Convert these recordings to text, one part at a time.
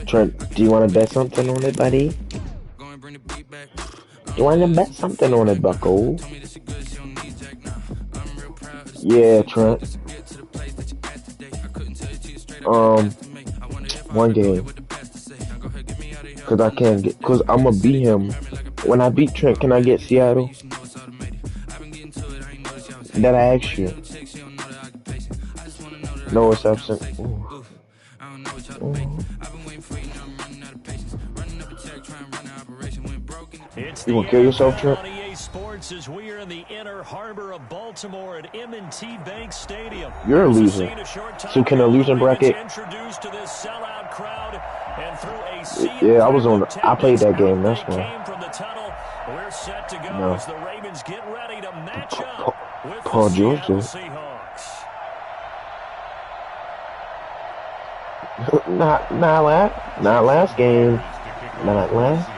Trent, do you want to bet something on it, buddy? You want to bet something on it, bucko? Yeah, Trent. One game. Cause I can't get, cause I'm gonna beat him. When I beat Trent, can I get Seattle? That I asked you. No exception. Ooh. Ooh. You gonna kill yourself, Trent? Sports as we are in the inner harbor of Baltimore at M&T Bank Stadium. You're a loser. So can a losing bracket? Yeah, I was on. I played that game. That's why. We're set to go No. as the Ravens get ready to match up with Paul the George Seattle did. Seahawks. Not last game. Not last.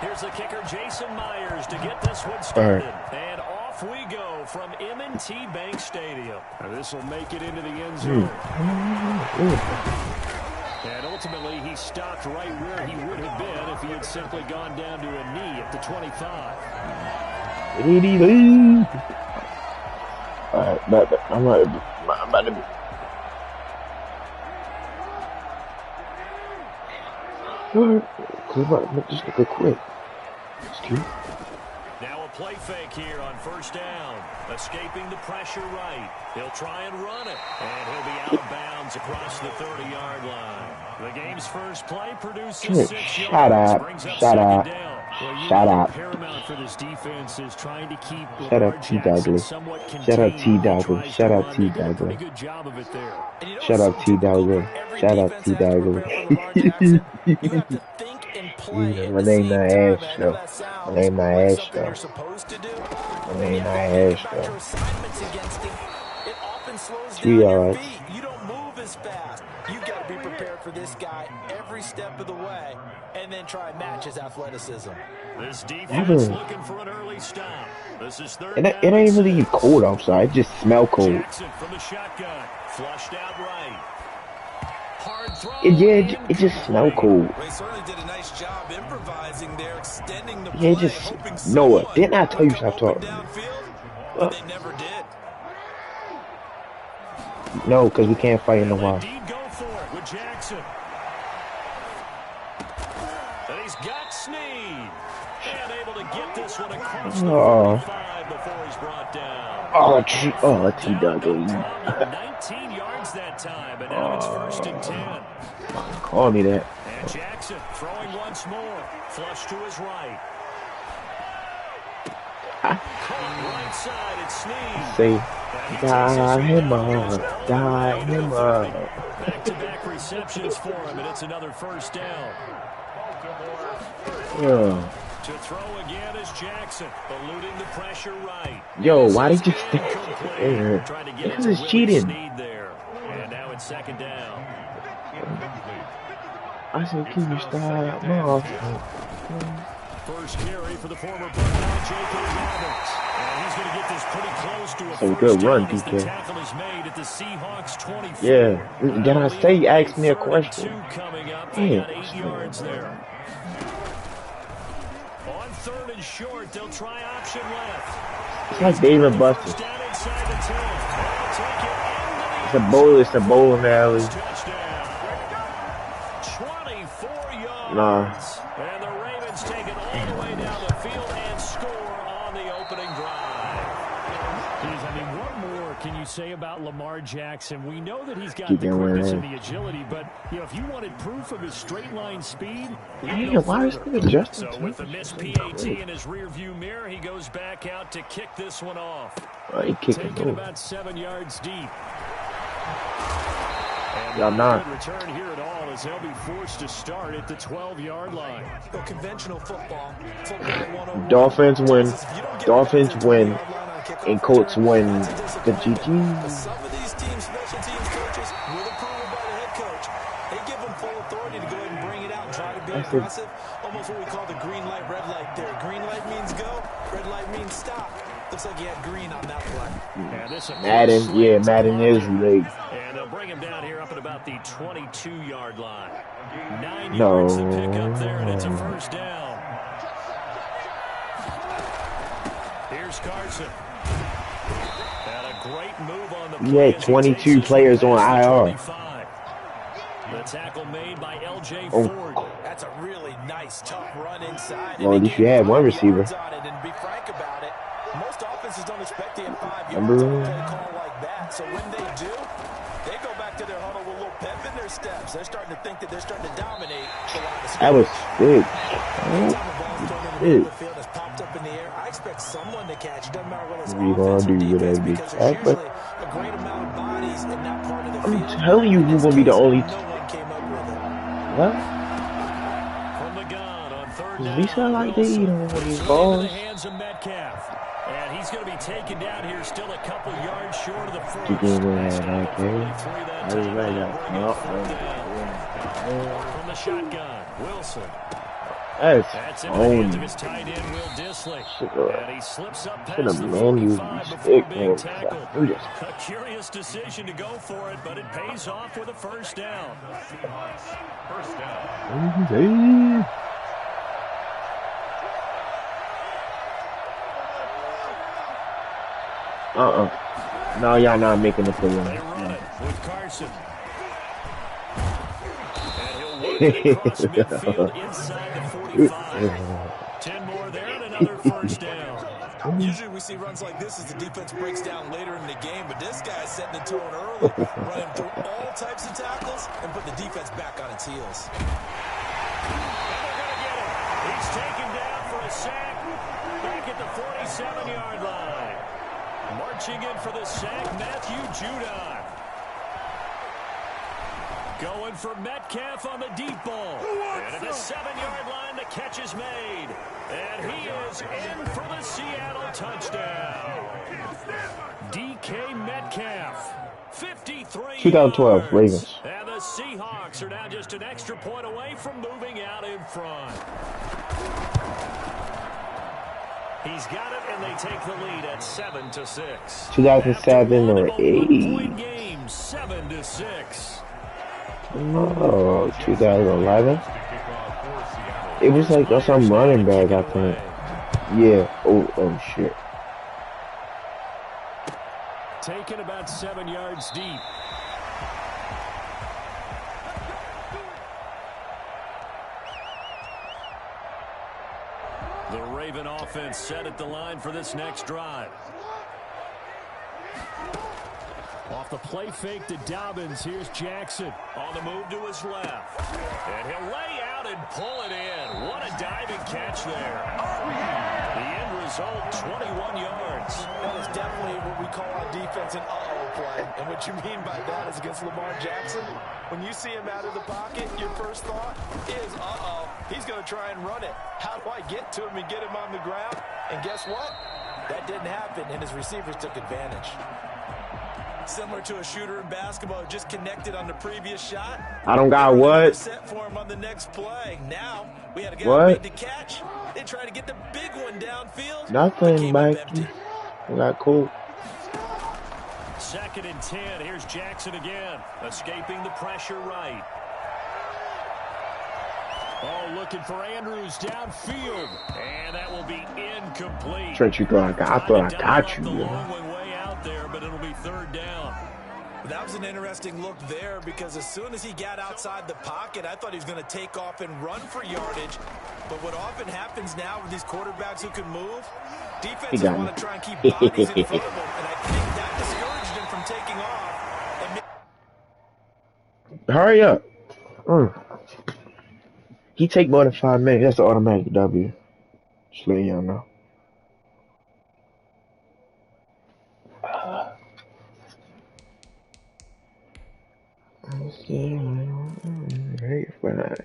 Here's the kicker, Jason Myers, to get this one started. Right. And off we go from M&T Bank Stadium. This will make it into the end zone. And ultimately, he stopped right where he would have been if he had simply gone down to a knee at the 25. All right, I'm about to. Just look quick. It's cute. Now a play fake here on first down. Escaping the pressure right. He'll try and run it. And he'll be out of bounds across the 30-yard line. The game's first play produces 6 yards. Shut up. Paramount for this defense is trying to keep Shut up, T. Douglas. Shut up, T. Douglas. Shut up, T. Douglas. Good job of it there. Shut up, T. Douglas. Shut up, T. Douglas. My name not Ash, though. My name not Ash, though. My name not Ash, though. 3 yards. You don't move as fast. You got to be prepared for this guy every step of the way, and then try and match his athleticism. This defense looking for an early stop. This is third. It ain't really cold outside. It just smell cold. Jackson from the shotgun, flushed out right. Hard throw. It just smell cold. They certainly did a nice job improvising there, extending the Yeah, just Noah. Didn't I tell you stop talking? But they never did. No, because we can't fight in the wild. Go for it with Jackson. And he's got Snead. And able to get this one across the 45 before he's brought down. T. Douglas. 19 yards that time, and now it's first and 10. Call me that. And Jackson throwing once more. Flush to his right. Right side, it's Snead. Say, die him up. Back-to-back receptions for him, and it's another first down. Yeah. To throw again is Jackson, eluding the pressure right. Yo, why did you stay there? This is cheating. There. And now it's second down. I said, can you stop? No. First carry for the former Buckeye, J.K. Dobbins. And he's going to get this pretty close to a So good run, DK. The tackle is made at the Seahawks 24. Yeah. Then I say you asked me a question. Coming up, they got 8 yards there. On third and short, they'll try option left. It's like David Buster. It's a bowling alley. 24 yards. Nah. And the Ravens take it all the way down the field and score on the opening drive. I mean, what more can you say about Lamar Jackson? We know that he's got the quickness and the agility, but you know, if you wanted proof of his straight line speed, yeah, why is it Justin? So with the missed PAT in his rearview mirror, he goes back out to kick this one off. Taking about 7 yards deep. Y'all not. Return here at all as they'll be forced to start at the 12-yard line. Conventional football. Dolphins win. Dolphins win. And Colts win the GG. Some of these teams, special teams coaches, with approval by the head coach, they give them full authority to go ahead and bring it out and try to be aggressive. Almost what we call the green light, red light there. Green light means go, red light means stop. Looks like he had green on that play. Madden, yeah, Madden is rigged. And they'll bring him down here up at about the 22-yard line. 9 No. yards to pick up there, and it's a first down. Here's Carson. And a great move on the play. He had 22 players on IR. The tackle made by L.J. Ford. That's a really nice, tough run inside. Well, at least you had one receiver. And to be frank about it, most offenses don't expect to hit 5 yards on a play call like that. So when they do, they go back to their huddle with a little pep in their steps. They're starting to think that they're starting to dominate the line of That was big. Popped up in the air. I expect someone to catch. Doesn't matter whether it's What are you gonna do with that big tackle? A great amount of bodies in that part of the field. I'm telling you, who's gonna be the only. What? From the gun on third down. We sound like they eat on these balls. And he's going to be taken down here, still a couple yards short of the first. You can go ahead, okay? From the shotgun, Wilson. That's in the hands of his tight end, Will Dissly. And he slips up past the 45 before being tackled. A curious decision to go for it, but it pays off with a first down. First down. No, y'all not making the play. They run it with Carson. And he'll work it across midfield inside the 45. 10 more there and another first down. Usually we see runs like this as the defense breaks down later in the game, but this guy's setting the tone early, running through all types of tackles and putting the defense back on its heels. And they're going to get him. He's taken down for a sack back at the 47-yard line. Marching in for the sack, Matthew Judon. Going for Metcalf on the deep ball. And at the 7-yard line, the catch is made. And he is in for the Seattle touchdown. DK Metcalf, 53 2012 yards. Ravens. And the Seahawks are now just an extra point away from moving out in front. He's got it, and they take the lead at 7-6. 2007 or 8. Game, 7-6. No, 2011. It was like some running back, I think. Yeah. Oh shit. Taken about 7 yards deep. The Raven offense set at the line for this next drive. Off the play fake to Dobbins, here's Jackson on the move to his left. And he'll lay out and pull it in. What a diving catch there. The end result, 21 yards. That is definitely what we call on defense an uh-oh play. And what you mean by that is against Lamar Jackson. When you see him out of the pocket, your first thought is, uh-oh, he's going to try and run it. How do I get to him and get him on the ground? And guess what? That didn't happen, and his receivers took advantage. Similar to a shooter in basketball who just connected on the previous shot. I don't got what? Set for him on the next play. Now we had a guy made the catch. They try to get the big one downfield. Nothing, Mikey. I got cool. 2nd and 10. Here's Jackson again, escaping the pressure right. Oh, looking for Andrews downfield, and that will be incomplete. Trent, you thought I thought I got you. The long one way out there, but it'll be 3rd down. That was an interesting look there because as soon as he got outside the pocket, I thought he was going to take off and run for yardage. But what often happens now with these quarterbacks who can move, defenses want to try and keep bodies in front of them. And I think that discouraged him from taking off. Hurry up. He take more than 5 minutes. That's an automatic W. Just letting y'all know. Right, fine.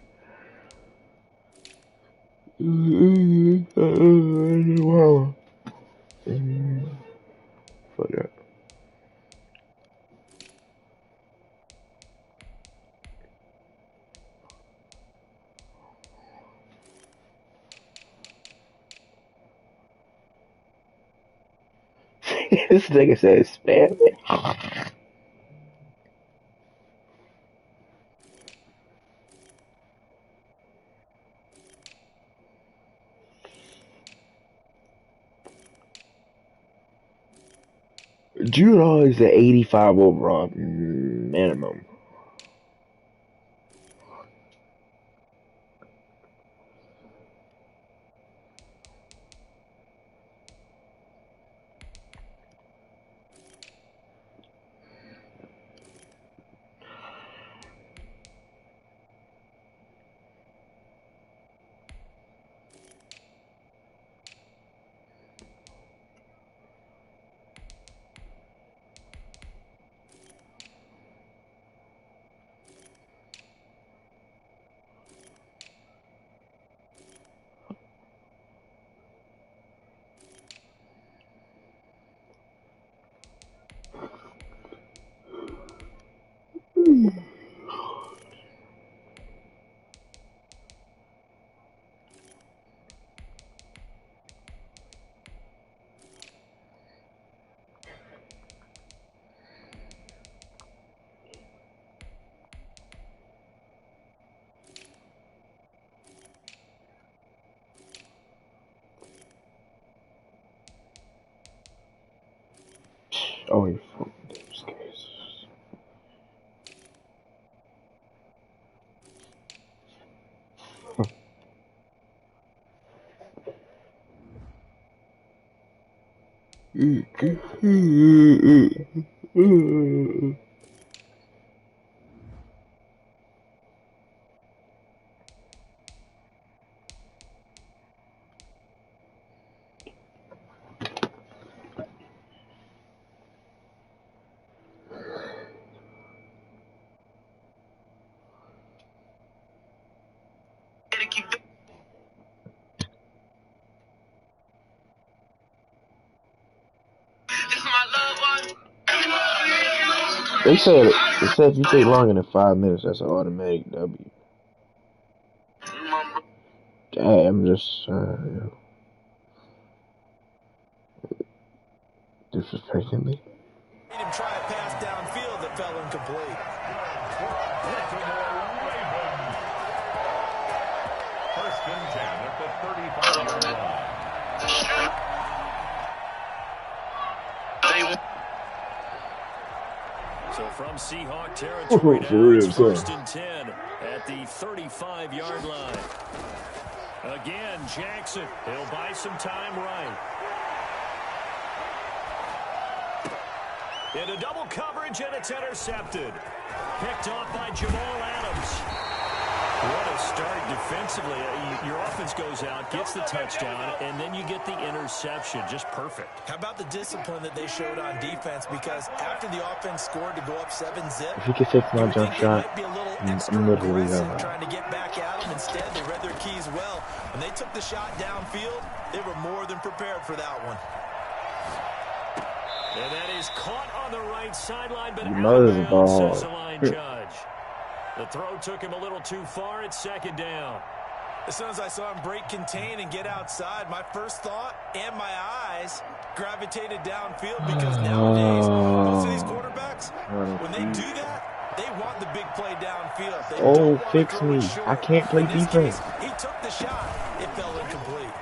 Wow. Fuck that. This nigga said spam it. Jude Law is the 85 overall minimum. Oh, you fucking those guys. They said if you take longer than 5 minutes, that's an automatic W. I'm just disrespecting me. Made him try a pass downfield that fell incomplete. First and 10 at the 35-yard line. So from Seahawk territory now, it's first and 10 at the 35-yard line. Again, Jackson, he'll buy some time right. Into double coverage, and it's intercepted. Picked off by Jamal Adams. What a start defensively. Your offense goes out, gets the touchdown, and then you get the interception. Just perfect. How about the discipline that they showed on defense? Because after the offense scored to go up 7-zip, if you can fix my jump shot, I'm literally trying to get back at them. Instead, they read their keys well. When they took the shot downfield, they were more than prepared for that one. And that is caught on the right sideline, but out of bounds, says the line judge. The throw took him a little too far at second down. As soon as I saw him break contain and get outside, my first thought and my eyes gravitated downfield because nowadays, most of these quarterbacks, when they do that, they want the big play downfield. They fix me. I can't play defense. He took the shot. It fell incomplete.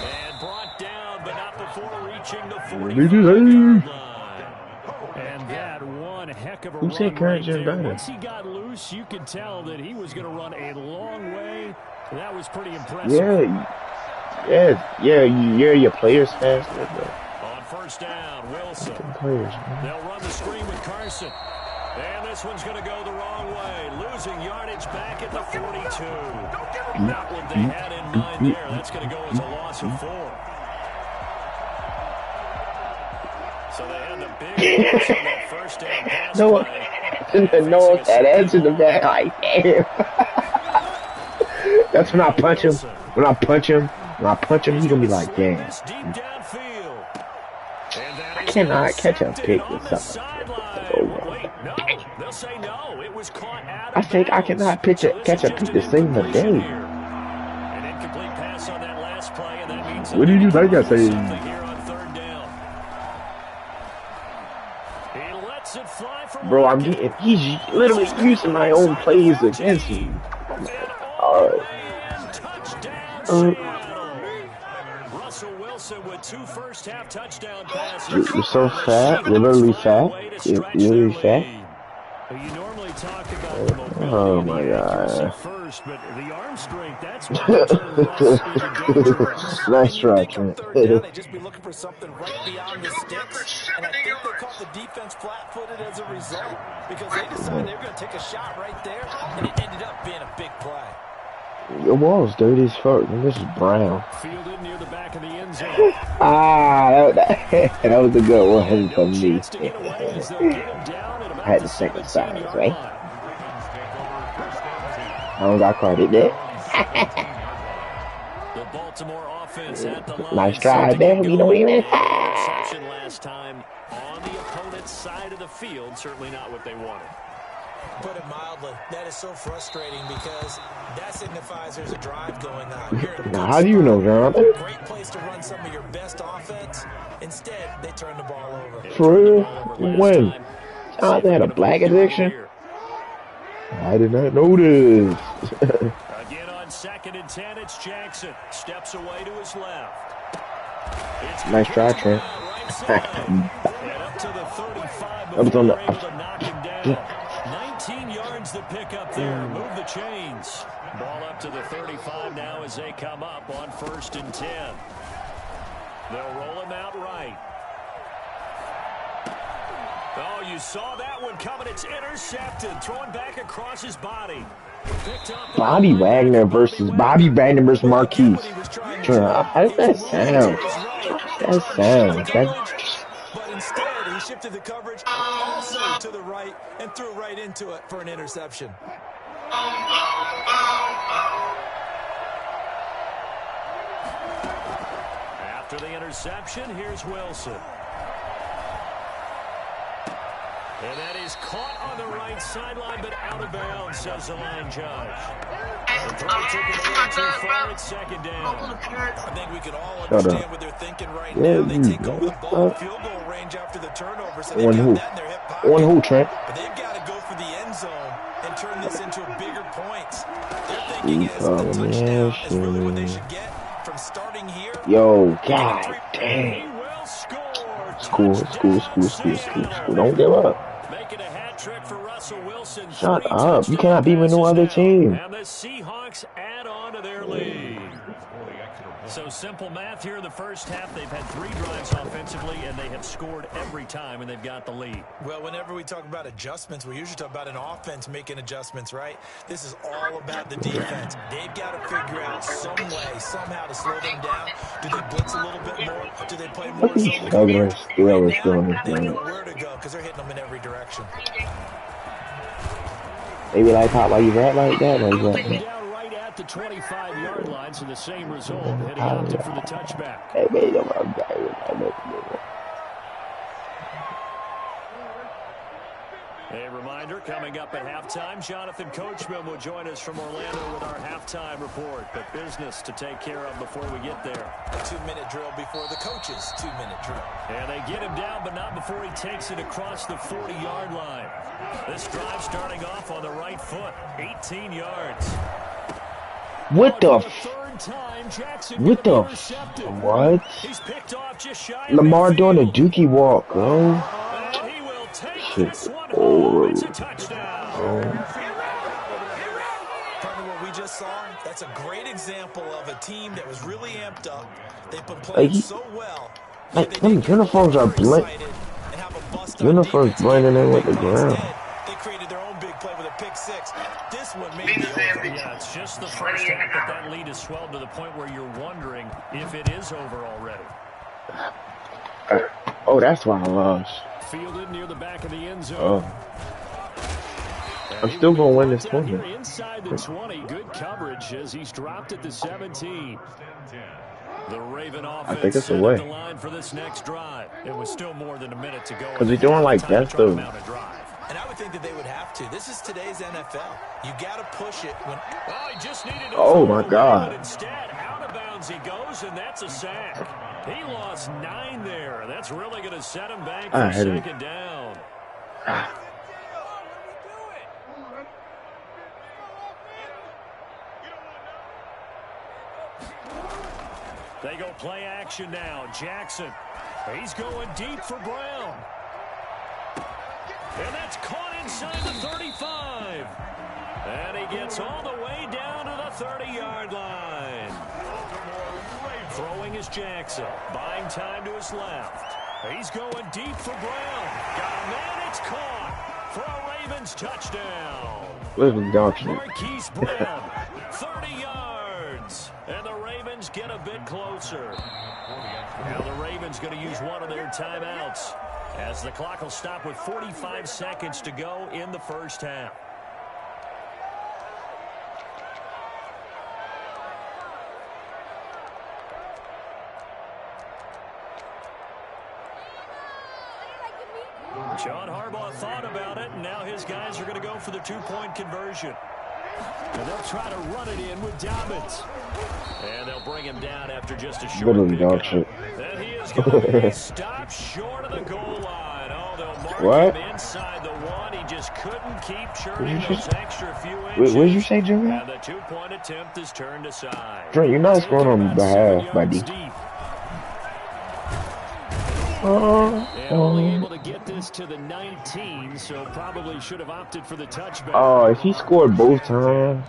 And brought down, but not before reaching the 45-yard line. And that one heck of a run right there. Once he got loose, you could tell that he was going to run a long way. That was pretty impressive. Your players faster. On first down, Wilson. They'll run the screen with Carson. And this one's going to go the wrong way. Losing yardage back at the 42. Not what they had in mind there. That's going to go as a loss of 4. So they had the big loss on that first down pass play. No, that edge in the back, like, damn. That's when I punch him. When I punch him, he's gonna be like, damn. I cannot catch a pick with something. I think I cannot catch a pick to save the day. An incomplete pass on that last play, and that means what did you think I said? Lets it fly for Bro, I'm getting. He's literally using my own plays against me. Oh my god. Touchdown, Seattle. Russell Wilson with 2 first-half touchdown passes. You're so fat. You're literally fat. You're literally fat. You normally talk about the mobility Oh and my the accuracy god. first, but the arm strength, that's what can turn Russ into dangerous. Nice try, Trent. Third down, they just be looking for something right beyond the sticks. And I think they caught the defense flat-footed as a result because they decided they were going to take a shot right there, and it ended up being a big play. Your wall's dirty as fuck, and this is brown. Fielded near the back of the end zone. that was a good one from me. I had to take the size, right? I don't got carded there. The Baltimore offense at the line. Nice try, man. You know what I mean? Interception last time on the opponent's side of the field. Certainly not what they wanted. Put it mildly, that is so frustrating because that signifies there's a drive going on. Now, how do you know, Jonathan? Great place to run some of your best offense. Instead, they turn the ball over. For real? When? Jonathan had a black addiction? I did not know this. Again on 2nd and 10, it's Jackson. Steps away to his left. Nice try, Trent. Up to the 35 I was on the... 19 yards to pick up there. Move the chains. Ball up to the 35 now as they come up on 1st and 10. They'll roll him out right. Oh, you saw that one coming. It's intercepted. Throwing back across his body. Bobby Wagner versus Marquise. How does that sound? But instead, he shifted the coverage also to the right and threw right into it for an interception. After the interception, here's Wilson. And that is caught on the right sideline, but out of bounds, says the line judge. The throw took it a little too far. It's 2nd down. I think we can all understand what they're thinking right now. They take over the ball field goal range after the turnover, so they've got that in their hip pocket. On who, Trent? But they've got to go for the end zone and turn this into bigger points. They're thinking is the touchdown is really what they should get from starting here. Yo, god dang. School. Don't give up. Making a hat trick for Russell Wilson. Shut up. You cannot beat with no other team. And the Seahawks add on to their lead. So simple math here in the first half. They've had 3 drives offensively, and they have scored every time, and they've got the lead. Well, whenever we talk about adjustments, we usually talk about an offense making adjustments, right? This is all about the defense. They've got to figure out some way, somehow to slow them down. Do they blitz a little bit more? Do they play more zone? They know where to go because they're hitting them in every direction. Maybe like how you rap like that, like that. Down right at the 25-yard line, so the same result. Heading out there for the touchback. A reminder, coming up at halftime, Jonathan Coachman will join us from Orlando with our halftime report. But business to take care of before we get there. A 2-minute drill before the coach's 2-minute drill. And they get him down, but not before he takes it across the 40-yard line. This drive starting off on the right foot, 18 yards. What the what? He's picked off just shy. Lamar doing a dookie walk, bro. He will take this one home. It's a touchdown. From what we just saw, that's a great example of a team that was really amped up. They've been playing so well. Like, them uniforms are blending. Uniforms blending in with the ground. They created their own big play with a pick 6. This one may be over. Yeah, it's just the first half that lead has swelled to the point where you're wondering if it is over already. Oh, that's why I lost. Fielded near the back of the end zone. Oh. I'm still going to win this one. Inside the 20, good coverage as he's dropped at the 17. The Raven offense I think it's away. The line for this next drive. It was still more than a minute to go. Because they're doing like best of. And I would think that they would have to. This is today's NFL. You got to push it when. He just needed oh my God! Instead, out of bounds he goes, and that's a sack. He lost 9 there. That's really going to set him back for 2nd down. They go play action now. Jackson. He's going deep for Brown. And that's caught inside the 35. And he gets all the way down to the 30-yard line. Throwing is Jackson. Buying time to his left. He's going deep for Brown. Got a man. It's caught for a Ravens touchdown. Marquise Brown, 30 yards. And the Ravens get a bit closer. Now the Ravens going to use one of their timeouts as the clock will stop with 45 seconds to go in the first half. John Harbaugh thought about it, and now his guys are going to go for the two-point conversion. And they'll try to run it in with Dobbins. And they'll bring him down after just a short pickup. And he is going to be stopped short of the goal line. Oh, they'll mark him inside the one. He just couldn't keep churning those extra few inches. What did you say, Jimmy? And the two-point attempt is turned aside. Trent, you're not scoring on behalf, buddy. And only able to get this to the 19, so probably should have opted for the touchback. Oh, if he scored both times.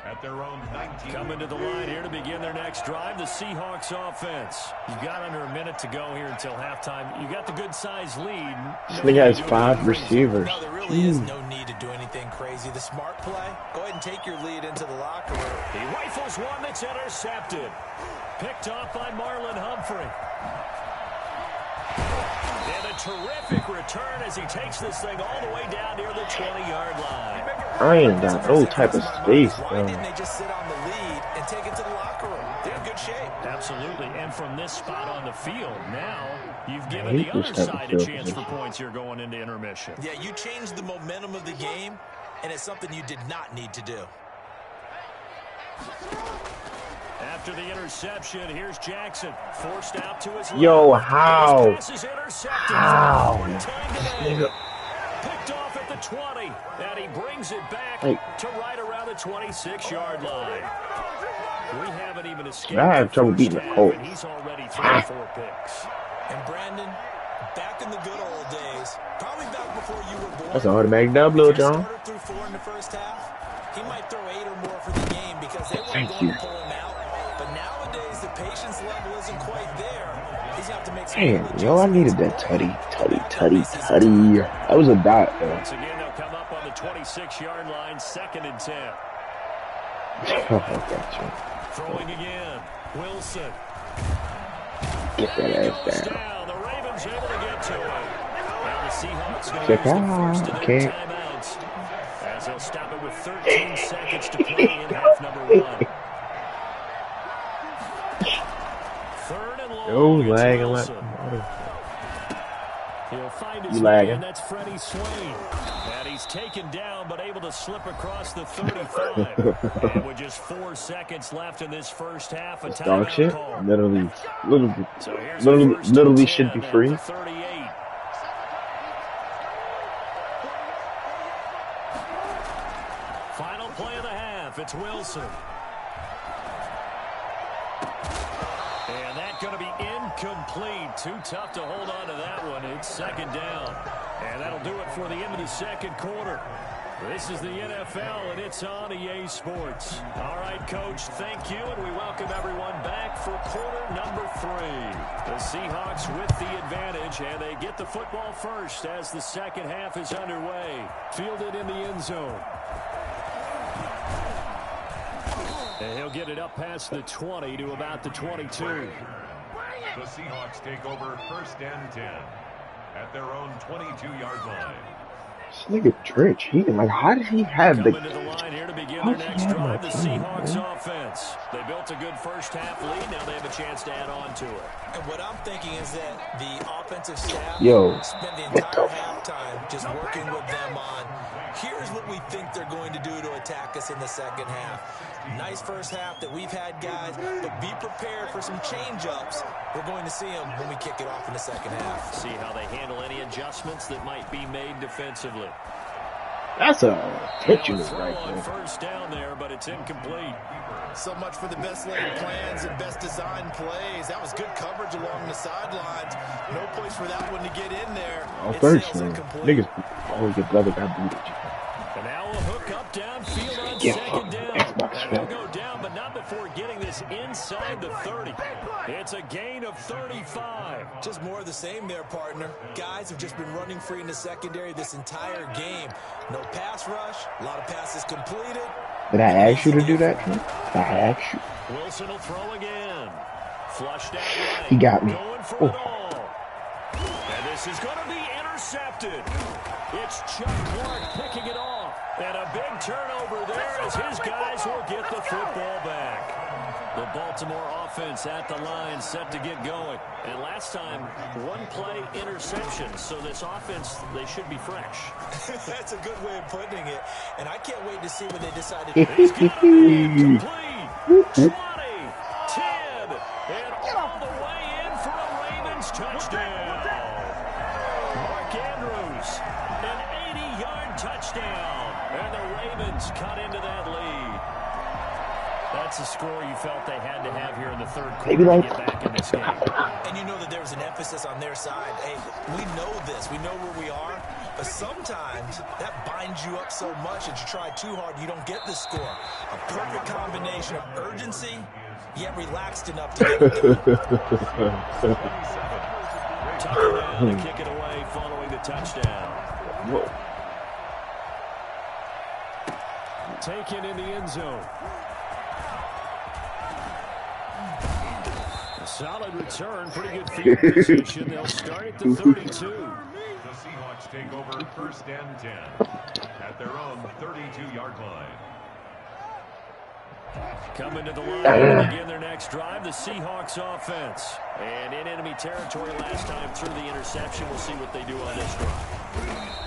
At their own 19. Coming to the line here to begin their next drive, the Seahawks offense. You've got under a minute to go here until halftime. You got the good-sized lead. This nigga has 5 receivers. No, there really is no need to do anything crazy. The smart play, go ahead and take your lead into the locker room. He rifles one that's intercepted. Picked off by Marlon Humphrey. And a terrific return as he takes this thing all the way down near the 20-yard line. I ain't got no type of space. Why didn't they just sit on the lead and take it to the locker room? They're in good shape. Absolutely. And from this spot on the field, now you've given the other side a chance for points here going into intermission. Yeah, you changed the momentum of the game, and it's something you did not need to do. After the interception, here's Jackson. Forced out to his left. Yo, how? How? Picked off at the 20, and he brings it back to right around the 26-yard line. We haven't even escaped. I have trouble beating the Colts. He's already thrown 4 picks. And Brandon, back in the good old days, probably back before you were born. That's an automatic double, John. Through 4 in the first half, he might throw 8 or more for the game because they weren't going to pull him out. But nowadays, the patience level isn't quite there. He's going to have to make some. Damn, yo, I needed that tutty. That was a dot, though. Once again, they'll come up on the 26-yard line, 2nd and 10. Throwing again. Wilson. Get that ass down. Down. The Ravens able to get to it. Now the Seahawks going to Check use the out. first of their Okay. timeouts as they'll stop it with 13 seconds to play in half number 1. 3rd and long. Yo, It's lagging Wilson. like. He'll find his You man, lagging. that's Freddie Swain. And he's taken down, but able to slip across the 35. And with just 4 seconds left in this first half, a Dog timeout shit. call. So here's the first and Literally 10 should be at free. the 38. Final play of the half. It's Wilson. And that's going to be incomplete. Too tough to hold on to that one. It's 2nd down. And that'll do it for the end of the 2nd quarter. This is the NFL, and it's on EA Sports. All right, Coach, thank you, and we welcome everyone back for quarter number 3. The Seahawks with the advantage, and they get the football first as the second half is underway. Fielded in the end zone. And he'll get it up past the 20 to about the 22. The Seahawks take over 1st and 10 at their own 22-yard line. This nigga Drench, how did he have Coming to the line here to begin their next drive, the Seahawks offense. They built a good first half lead. Now they have a chance to add on to it. And what I'm thinking is that the offensive staff spent the entire halftime just working with them on, here's what we think they're going to do to attack us in the second half. Nice first half that we've had, guys, but be prepared for some change-ups. We're going to see them when we kick it off in the second half. See how they handle any adjustments that might be made defensively. That's a intentional right there. First down there, but it's incomplete. So much for the best laid plans and best designed plays. That was good coverage along the sidelines. No place for that one to get in there. Oh, first one. Niggas, your brother got booted. And now a hook up downfield on second down. And they'll go down, but not before getting this inside the 30. It's a gain of 35. Just more of the same there, partner. Guys have just been running free in the secondary this entire game. No pass rush, a lot of passes completed. Did I ask you to do that? I asked you. Wilson will throw again. Flushed out right. He got me. Going for it all. And this is going to be intercepted. It's Chuck Clark picking it off. And a big turnover there as his guys will get the football back. The Baltimore offense at the line set to get going. And last time, one play interception. So this offense, they should be fresh. That's a good way of putting it. And I can't wait to see when they decide to He's going to be complete. 20, 10, and all the way in for a Ravens touchdown. Mark Andrews, an 80-yard touchdown. And the Ravens cut into that lead. That's a score you felt they had to have here in the third quarter to get back in this game. And you know that there was an emphasis on their side. Hey, we know this. We know where we are. But sometimes that binds you up so much that you try too hard, you don't get the score. A perfect combination of urgency, yet relaxed enough to get it done. Tucker down to kick it away following the touchdown. Whoa. Taken in the end zone. A solid return, pretty good field position. They'll start at the 32. The Seahawks take over first and 10 at their own 32-yard line. Coming to the line to begin their next drive, the Seahawks offense. And in enemy territory last time through the interception. We'll see what they do on this drive.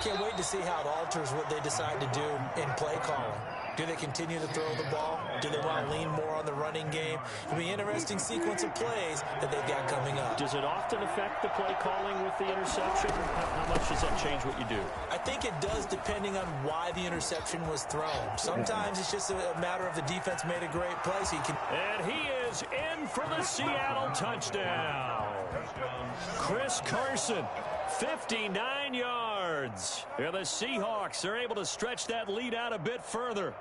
Can't wait to see how it alters what they decide to do in play calling. Do they continue to throw the ball? Do they want to lean more on the running game? It'll be an interesting sequence of plays that they've got coming up. Does it often affect the play calling with the interception? How much does that change what you do? I think it does depending on why the interception was thrown. Sometimes it's just a matter of the defense made a great play. So you can... And he is in for the Seattle touchdown. Chris Carson, 59 yards. And the Seahawks are able to stretch that lead out a bit further.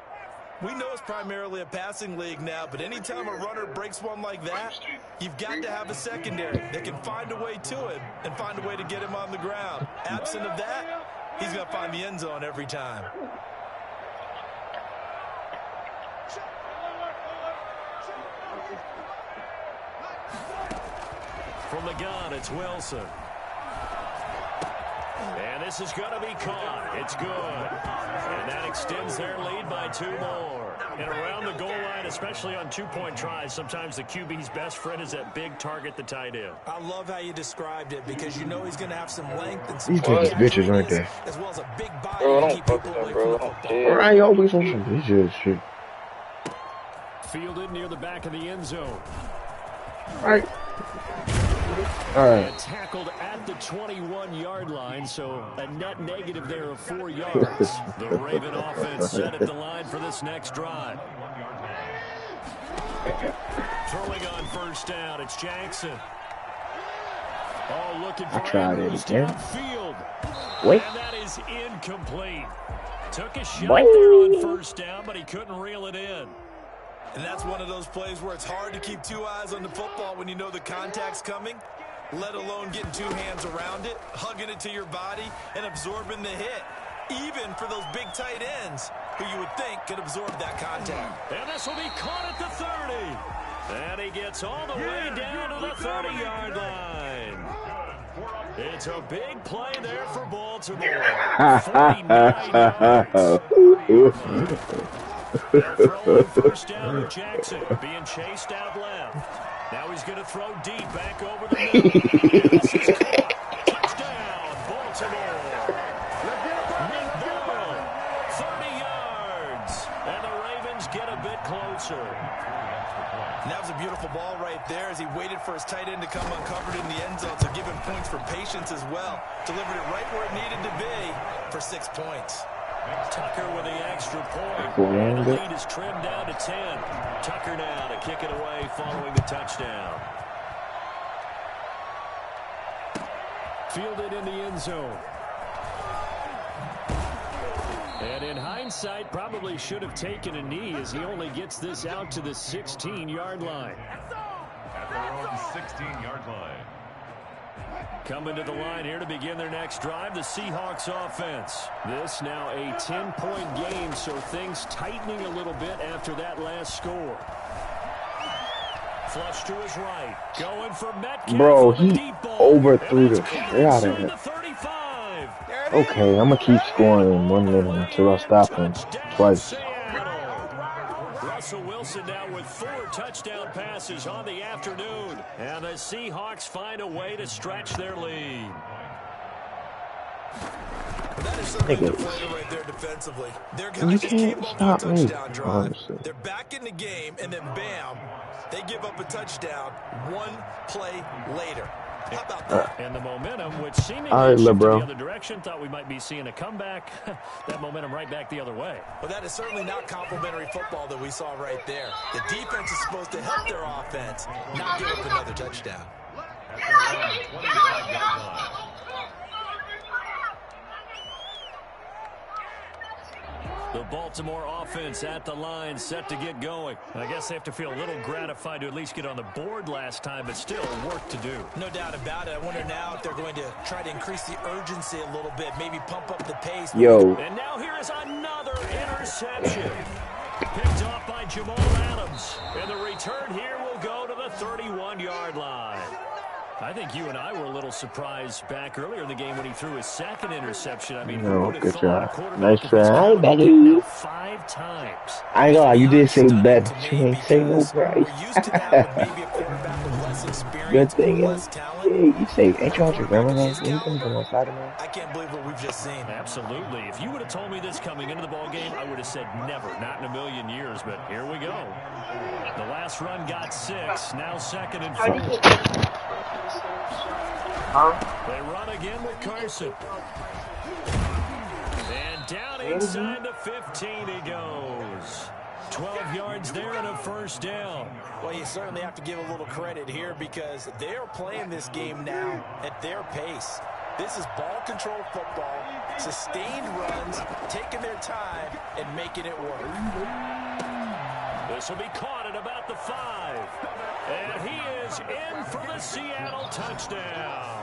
We know it's primarily a passing league now, but anytime a runner breaks one like that, you've got to have a secondary that can find a way to him and find a way to get him on the ground. Absent of that, he's going to find the end zone every time. From the gun, it's Wilson. And this is going to be caught. It's good. And that extends their lead by 2 more. And around the goal line, especially on two-point tries, sometimes the QB's best friend is that big target, the tight end. I love how you described it because you know he's going to have some length and some These kids bitches, aren't they? as well as a big body Bro, to don't keep fuck people with away them, bro. from the Don't football. dare. Alright, always on some bitches shit. Fielded near the back of the end zone. Alright. And tackled at the 21-yard line, so a net negative there of 4 yards. The Raven offense set at the line for this next drive. Throwing on first down, it's Jackson. Oh, looking for Andrews downfield. Wait. And that is incomplete. Took a shot there on first down, but he couldn't reel it in. And that's one of those plays where it's hard to keep 2 eyes on the football when you know the contact's coming, let alone getting 2 hands around it, hugging it to your body, and absorbing the hit. Even for those big tight ends who you would think could absorb that contact. And this will be caught at the 30. And he gets all the way down to the 30-yard line. It's a big play there for Baltimore. 49 yards. They'll throw on first down with Jackson being chased out left. Now he's going to throw deep back over the middle. And this is caught. Touchdown, Baltimore. Nick Bell, 30 yards. And the Ravens get a bit closer. And that was a beautiful ball right there as he waited for his tight end to come uncovered in the end zone, so give him points for patience as well. Delivered it right where it needed to be for 6 points. Tucker with the extra point. And the lead is trimmed down to 10. Tucker now to kick it away following the touchdown. Fielded in the end zone. And in hindsight, probably should have taken a knee as he only gets this out to the 16-yard line. At their own 16-yard line. Coming to the line here to begin their next drive, the Seahawks offense. This now a 10-point game, so things tightening a little bit after that last score. Flush to his right. Going for Metcalf. Bro, he overthrew the shit out of it. Okay, I'm going to keep scoring in 1 minute until I stop him twice. Russell Wilson now with 4 touchdown passes on the afternoon. And the Seahawks find a way to stretch their lead. That is certainly the play right there defensively. Their guys just came up with a touchdown drive. They're back in the game, and then bam, they give up a touchdown 1 play later. How about that? And the momentum, which seemingly shifted the other direction, thought we might be seeing a comeback. That momentum right back the other way. Well, that is certainly not complimentary football that we saw right there. The defense is supposed to help their offense, not give up another touchdown. The Baltimore offense at the line, set to get going. I guess they have to feel a little gratified to at least get on the board last time, but still work to do. No doubt about it. I wonder now if they're going to try to increase the urgency a little bit, maybe pump up the pace. Yo. And now here is another interception. Picked off by Jamal Adams. And the return here will go to the 31-yard line. I think you and I were a little surprised back earlier in the game when he threw his second interception. I mean, no, good job. Nice try, Becky. 5 times. I ain't gonna lie, you did say that. You ain't say no price. Good thing. Yeah, you say, ain't you out your grandma's house? You come from outside of I can't believe what we've just seen. Absolutely. If you would have told me this coming into the ball game, I would have said never, not in a million years. But here we go. The last run got 6. Now 2nd and 4. They run again with Carson. And down inside the 15 he goes. 12 yards there and a first down. Well, you certainly have to give a little credit here because they're playing this game now at their pace. This is ball control football, sustained runs, taking their time and making it work. This will be caught at about the 5. And he is in for the Seattle touchdown.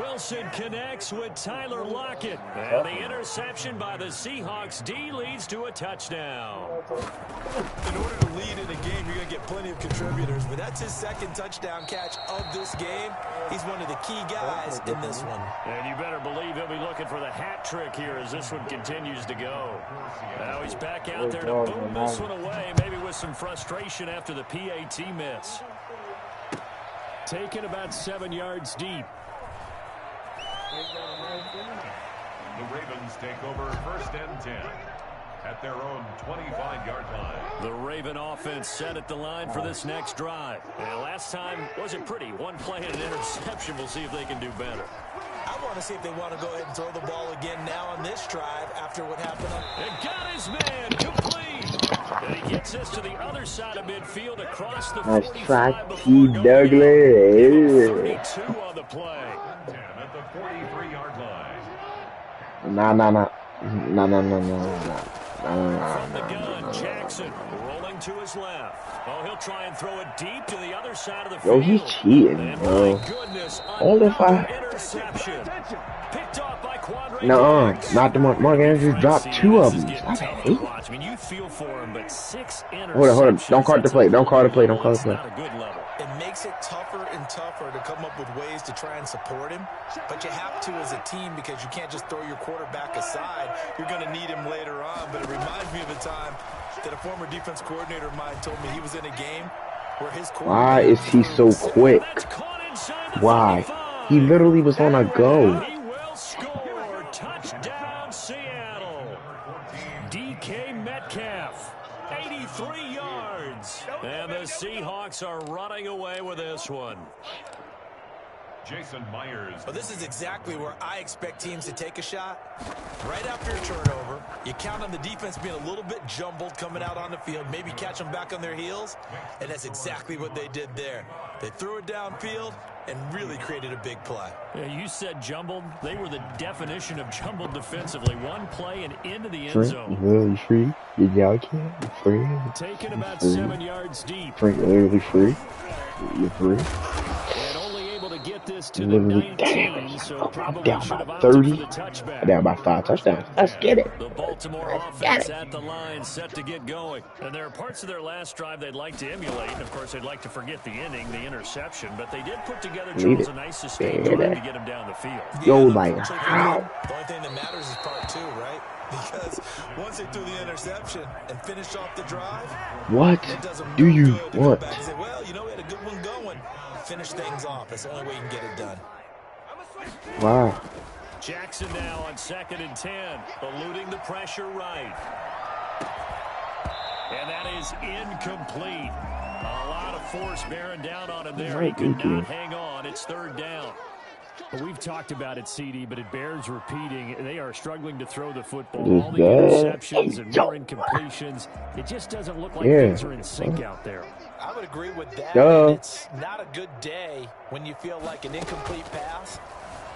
Wilson connects with Tyler Lockett. And the interception by the Seahawks D leads to a touchdown. In order to lead in a game, you're going to get plenty of contributors. But that's his 2nd touchdown catch of this game. He's one of the key guys in this one. And you better believe he'll be looking for the hat trick here as this one continues to go. Now he's back out there to boom this one away, maybe with some frustration after the PAT miss. Taken about 7 yards deep. The Ravens take over 1st and 10 at their own 25-yard line. The Raven offense set at the line for this next drive. And last time wasn't pretty. 1 play and an interception. We'll see if they can do better. I want to see if they want to go ahead and throw the ball again now on this drive after what happened. And got his man complete. And he gets us to the other side of midfield across the 45 before going 32 on the play. 10 at the 43-yard line. Nah. From the gun, Jackson rolling to his left. Oh, he'll try and throw it deep to the other side of the field. Yo, he's cheating, and bro. my goodness, All if I... interception. Picked off by No, not the Mark Andrews dropped 2 of them. Stop it. I mean, you feel for him, but 6 interceptions. Hold on. Don't call it the play. Don't call it the play. Don't call it the play. Not a good level. It makes it tougher and tougher to come up with ways to try and support him, but you have to as a team because you can't just throw your quarterback aside. You're going to need him later on, but it reminds me of a time that a former defense coordinator of mine told me he was in a game where his quarterback... Why is he so quick? Why? He literally was on a go. He will score. Touchdown, Seattle. DK Metcalf, 83 yards. And the Seahawks are running away with this one. Jason Myers. Well, this is exactly where I expect teams to take a shot. Right after a turnover, you count on the defense being a little bit jumbled coming out on the field, maybe catch them back on their heels, and that's exactly what they did there. They threw it downfield and really created a big play. Yeah, you said jumbled. They were the definition of jumbled defensively. One play and into the end zone. Literally free. Y'all can't. Free. Taken about 7 yards deep. Free. Literally free. You're free. And only able to get this to the 19, so I'm down by 30. I'm down by 5 touchdowns. Let's get it. The Baltimore offense at the line, set to get going. And there are parts of their last drive they'd like to emulate. And of course, they'd like to forget the ending, the interception. But they did put together, Charles, a nice sustained drive to get him down the field. Yo, like, how? The only thing that matters is part 2, right? Because once they threw the interception and finished off the drive, what do you want? Say, well, you know, we had a good one going. Finish things off. That's the only way you can get it done. Wow. Jackson now on 2nd and 10, eluding the pressure right. And that is incomplete. A lot of force bearing down on him there. He could not hang on. It's 3rd down. Well, we've talked about it, CD, but it bears repeating. They are struggling to throw the football. All the interceptions and more incompletions. It just doesn't look like things are in sync out there. I would agree with that. It's not a good day when you feel like an incomplete pass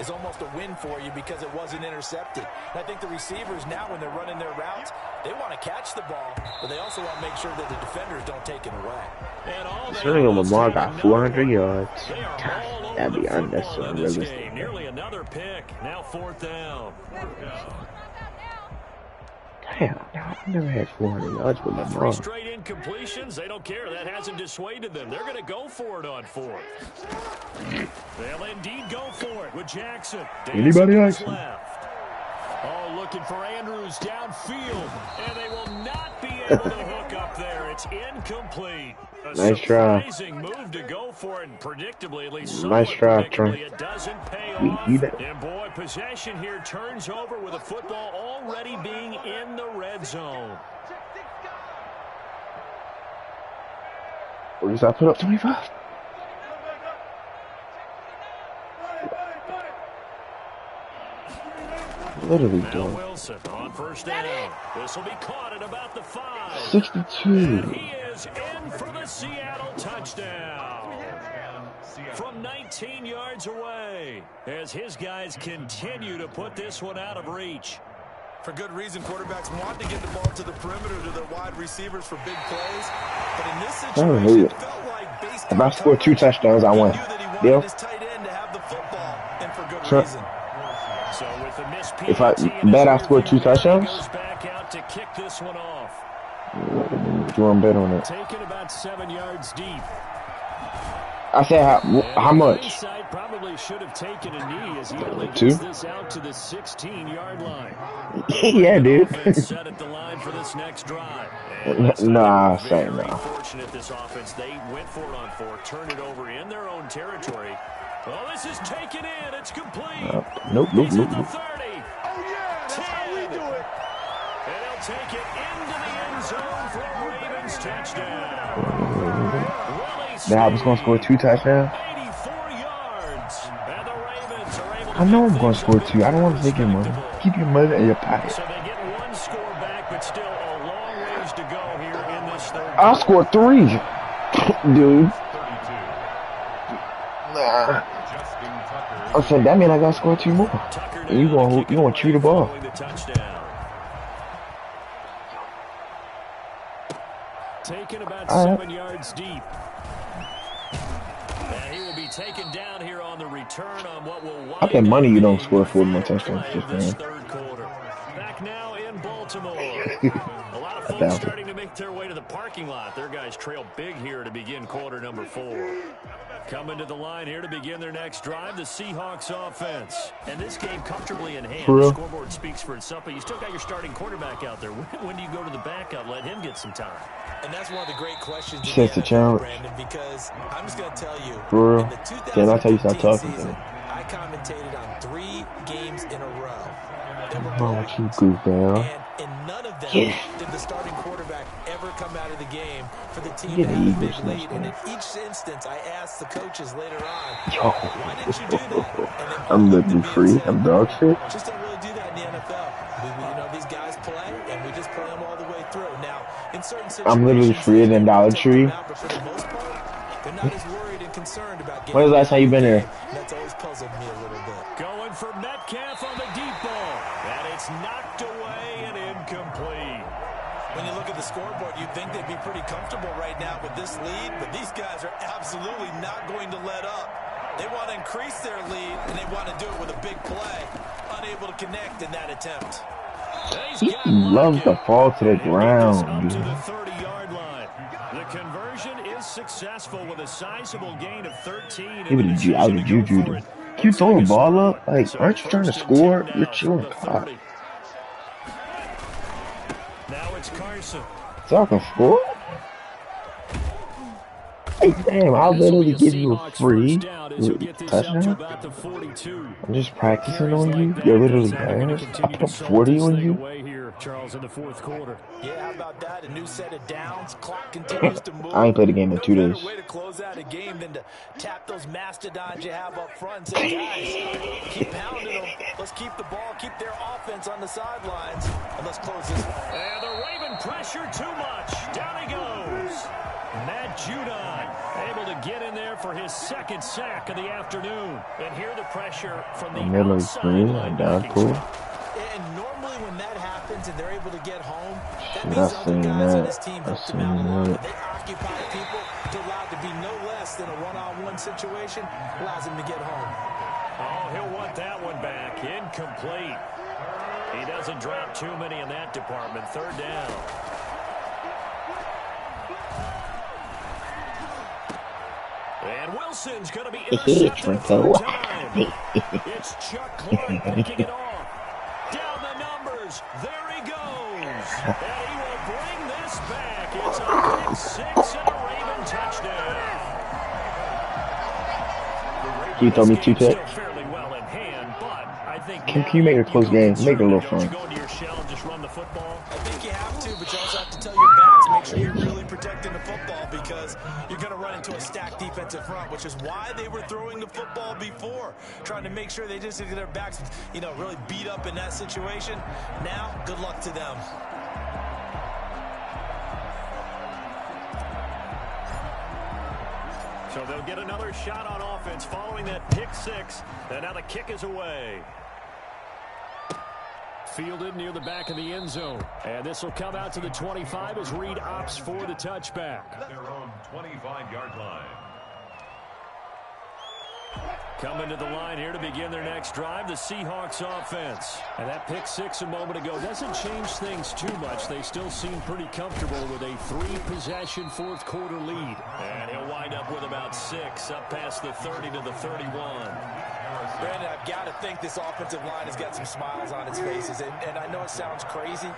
is almost a win for you because it wasn't intercepted. And I think the receivers now, when they're running their routes, they want to catch the ball, but they also want to make sure that the defenders don't take it away. Considering Lamar got 400 yards, that'd be unnecessary. Nearly another pick. Now 4th down. Damn, I've never had 400 yards with Lamar. 3 straight incompletions. They don't care. That hasn't dissuaded them. They're going to go for it on 4th. They'll indeed go for it with Jackson. Anybody else? Left. Oh, looking for Andrews downfield. And they will not be able to hook up there. It's incomplete. A nice try. Surprising move to go for it, and predictably, at least nice try, Trent. It doesn't pay off. And boy, possession here turns over with a football already being in the red zone. What does that put up 25? Literally doing. Wilson on 1st down. This will be caught at about the 5. 62. And he is in for the Seattle touchdown. From 19 yards away, as his guys continue to put this one out of reach. For good reason, quarterbacks want to get the ball to the perimeter to their wide receivers for big plays. But in this situation, it felt like based on if I score 2 touchdowns, I win. Deal. His tight end to have the football, and for good reason. So with the missed if I bet I score 2 touchdowns, goes back out to kick this one off. You want to bet on it? Taken about 7 yards deep. I said how much? Probably should have taken a knee as he only gets this out to the 16-yard line. Yeah, dude. Set at the line for this next drive. Nah, say no. Fortunate this offense. They went for it on 4, turned it over in their own territory. Well, this is taken in. It's complete. Nope. He's at the 30. Oh, yeah, that's how we do it. And he'll take it into the end zone for a Ravens touchdown. Now I was going to score 2 touchdowns. 84 yards. And the Ravens are able to I know I'm going to score 2. I don't want to take your money. Keep your money in your pocket. So they get 1 score back, but still a long ways to go here in this 3rd. I'll score 3, dude. Nah. I said that means I got to score 2 more. And you going to chew the ball. Taken about 7 yards deep. And And he will be taken down here on the return on what will I bet money you don't score 40 more final touchdowns play this of this game. third quarter. Back now in Baltimore. A lot of I folks doubt it. starting to make their way to the parking lot. Their guys trail big here to begin quarter number 4. Coming to the line here to begin their next drive, the Seahawks offense. And this game comfortably in hand. The scoreboard speaks for itself, but you still got your starting quarterback out there. When do you go to the backup? Let him get some time. And that's one of the great questions in That's the the challenge. Brandon, because I'm just going to tell you, For real. in the Then I tell you stop 2015 talking. season, I commentated on 3 games in a row. They were Oh, blowouts. you goofball. And in none of them did the starting quarterback ever come out of the game for the team to Get have a big Eagles lead. next And in time. each instance, I asked the coaches later on, Yo. why didn't you do that? And they all I'm looked at living me and free. said, I'm dog shit. just don't really do that in the NFL. These guys play, and we just play them all the way through. Now, in certain situations, I'm literally freer than Dollar Tree. but for the most part, they're not as worried and concerned about getting. When was the last time you been here? That's always puzzled me a little bit. Going for Metcalf on the deep ball. And it's knocked away and incomplete. When you look at the scoreboard, you'd think they'd be pretty comfortable right now with this lead, but these guys are absolutely not going to let up. They want to increase their lead, and they want to do it with a big play. Unable to connect in that attempt. He loves to fall to the ground, Up to dude. the 30-yard line. The conversion is successful with a sizable gain of 13. He would have out of juju. Can you throw a ball up? Like, aren't you trying to score? You're chilling. God. Now it's Carson. So I can score? Hey, damn, I'll literally give you a free touchdown. I'm just practicing on you. You're literally ass. I put 40 on you. Charles, in the fourth quarter. Yeah, how about that? A new set of downs. Clock continues to move. I ain't played a game in 2 days. No better way to close out a game than to tap those mastodons you have up front and say, guys, keep pounding them. Let's keep the ball, keep their offense on the sidelines, and let's close this one. And the Raven pressure too much. Down he goes. Matt Judon able to get in there for his second sack of the afternoon. And here the pressure from the outside linebacker. And normally when that happens and they're able to get home, that Shit, means I other seen guys on that. his team I helped seen him out a lot. that. They occupy people. They're allowed to be no less than a one-on-one situation. Allows him to get home. Oh, he'll want that one back. Incomplete. He doesn't drop too many in that department. Third down. And Wilson's going to be intercepted a third time. It's Chuck Clark picking it off. Down the numbers. There he goes. And he will bring this back. It's a pick six and a Raven touchdown. Can you throw me 2 picks? Fairly well in hand, but I think Can you make it a close game? Make it a little fun. go into your shell and just run the football. I think you have to, but you also have to tell your backs, make sure you're really protecting the football because you're going to run into a stacked defensive front, which is why they were throwing the football before, trying to make sure they just get their backs, really beat up in that situation. Now, good luck to them. So they'll get another shot on offense following that pick six. And now the kick is away. Fielded near the back of the end zone. And this will come out to the 25 as Reed opts for the touchback. At their own 25-yard line. Coming to the line here to begin their next drive, the Seahawks offense. And that pick six a moment ago doesn't change things too much. They still seem pretty comfortable with a 3-possession fourth quarter lead. And he'll wind up with about 6 up past the 30 to the 31. Brandon, I've got to think this offensive line has got some smiles on its faces. And I know it sounds crazy,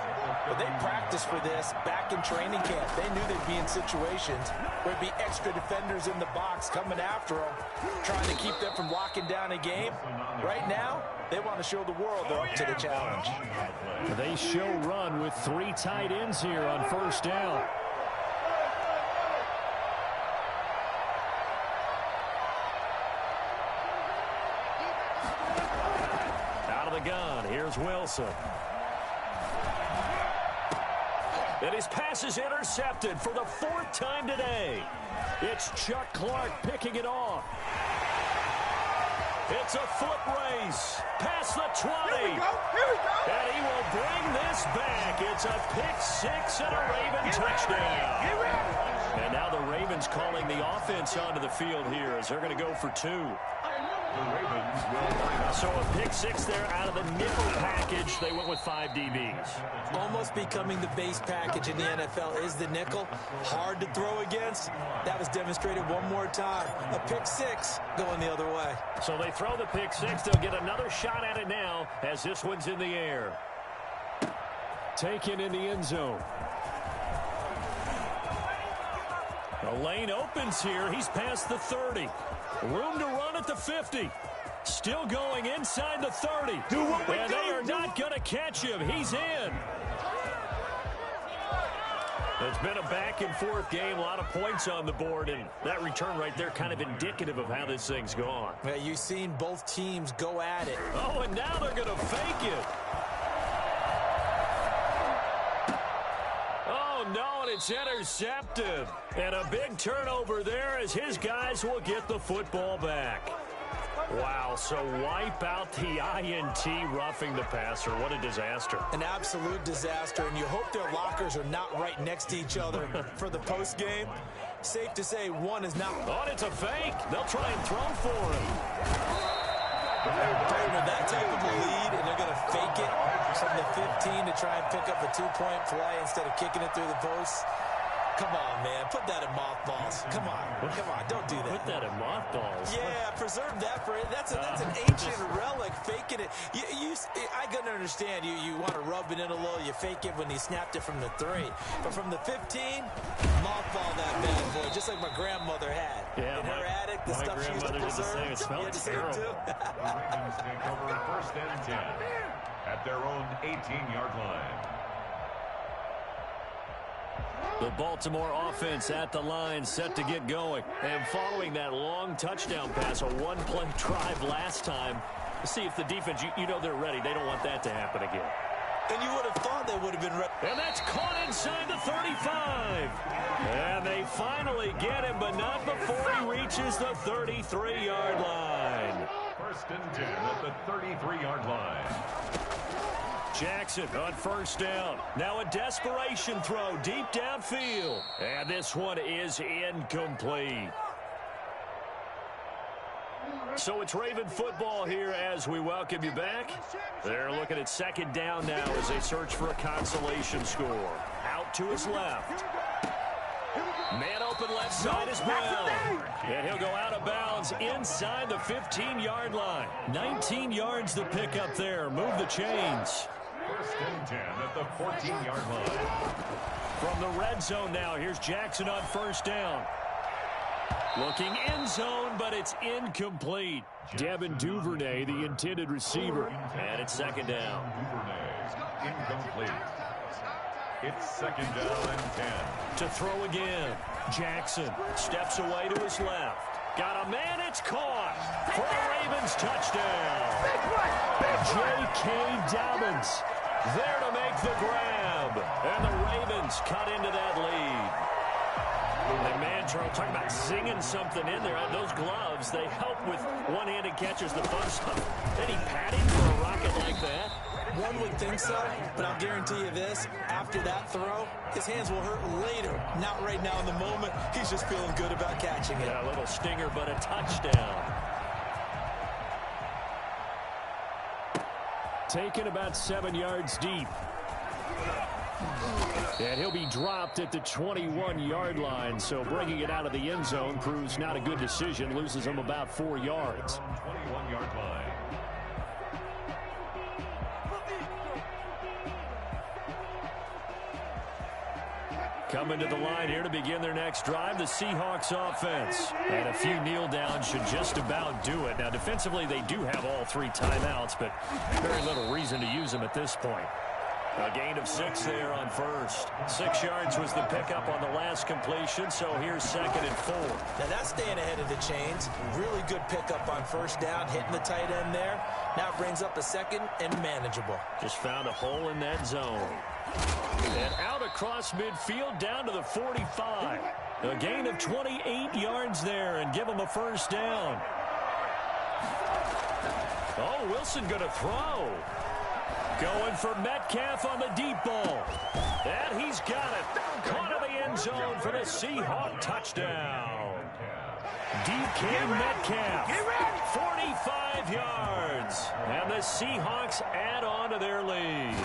but they practiced for this back in training camp. They knew they'd be in situations where there'd be extra defenders in the box coming after them, trying to keep them from locking down a game. Right now, they want to show the world they're up to the challenge. They show run with 3 tight ends here on first down. Gun. Here's Wilson. And his pass is intercepted for the 4th time today. It's Chuck Clark picking it off. It's a foot race past the 20. Here we go. And he will bring this back. It's a pick six and a Raven touchdown. And now the Ravens calling the offense onto the field here as they're going to go for 2. The Ravens will line up. So a pick 6 there out of the nickel package. They went with 5 DBs. Almost becoming the base package in the NFL is the nickel. Hard to throw against. That was demonstrated one more time. A pick 6 going the other way. So they throw the pick 6. They'll get another shot at it now as this one's in the air. Taken in the end zone. The lane opens here. He's past the 30. Room to run at the 50. Still going inside the 30. And they are not going to catch him. He's in. It's been a back-and-forth game. A lot of points on the board. And that return right there kind of indicative of how this thing's gone. Yeah, you've seen both teams go at it. Oh, and now they're going to fake it. No, and it's intercepted. And a big turnover there as his guys will get the football back. Wow, so wipe out the INT roughing the passer. What a disaster. An absolute disaster, and you hope their lockers are not right next to each other for the post game. Safe to say one is not. Oh, it's a fake. They'll try and throw for him. With that type of a lead, and they're going to fake it from the 15 to try and pick up a 2-point play instead of kicking it through the post. Come on, man. Put that in mothballs. Come on. Come on. Don't do that. Put that in mothballs. Yeah, preserve that for it. That's an ancient relic, faking it. I can understand you want to rub it in a little. You fake it when he snapped it from the 3. But from the 15, mothball that bad boy, just like my grandmother had. Yeah, in her attic, the stuff she used to preserve. It smelled terrible. Too. The Ravens take over 1st and 10 at their own 18-yard line. The Baltimore offense at the line, set to get going. And following that long touchdown pass, a one-play drive last time, see if the defense, you know they're ready. They don't want that to happen again. And you would have thought they would have been ready. And that's caught inside the 35. And they finally get him, but not before he reaches the 33-yard line. 1st and 10 at the 33-yard line. Jackson on 1st down. Now a desperation throw deep downfield. And this one is incomplete. So it's Raven football here as we welcome you back. They're looking at 2nd down now as they search for a consolation score. Out to his left. Man open left side is Brown. And he'll go out of bounds inside the 15-yard line. 19 yards to pick up there. Move the chains. 1st and 10 at the 14-yard line. From the red zone now, here's Jackson on 1st down. Looking end zone, but it's incomplete. Devin Duvernay, the intended receiver. And it's 2nd down. Duvernay, incomplete. It's 2nd down and 10. To throw again. Jackson steps away to his left. Got a man, it's caught for a Ravens touchdown. J.K. Dobbins there to make the grab. And the Ravens cut into that lead. And man, Charles, talking about singing something in there. Those gloves, they help with one-handed catches, the fun stuff. Any padding for a rocket like that? One would think so, but I'll guarantee you this. After that throw, his hands will hurt later. Not right now in the moment. He's just feeling good about catching it. Yeah, a little stinger, but a touchdown. Taken about 7 yards deep. And he'll be dropped at the 21-yard line, so bringing it out of the end zone proves not a good decision. Loses him about 4 yards. 21-yard line. Coming to the line here to begin their next drive, the Seahawks offense. And a few kneel downs should just about do it. Now, defensively, they do have all 3 timeouts, but very little reason to use them at this point. A gain of 6 there on 1st. 6 yards was the pickup on the last completion, so here's 2nd and 4. Now that's staying ahead of the chains. Really good pickup on 1st down, hitting the tight end there. Now it brings up a 2nd and manageable. Just found a hole in that zone. And out across midfield down to the 45. A gain of 28 yards there and give them a 1st down. Oh, Wilson going to throw. Going for Metcalf on the deep ball. And he's got it. Caught in the end zone for the Seahawk touchdown. DK Metcalf, 45 yards. And the Seahawks add on to their lead.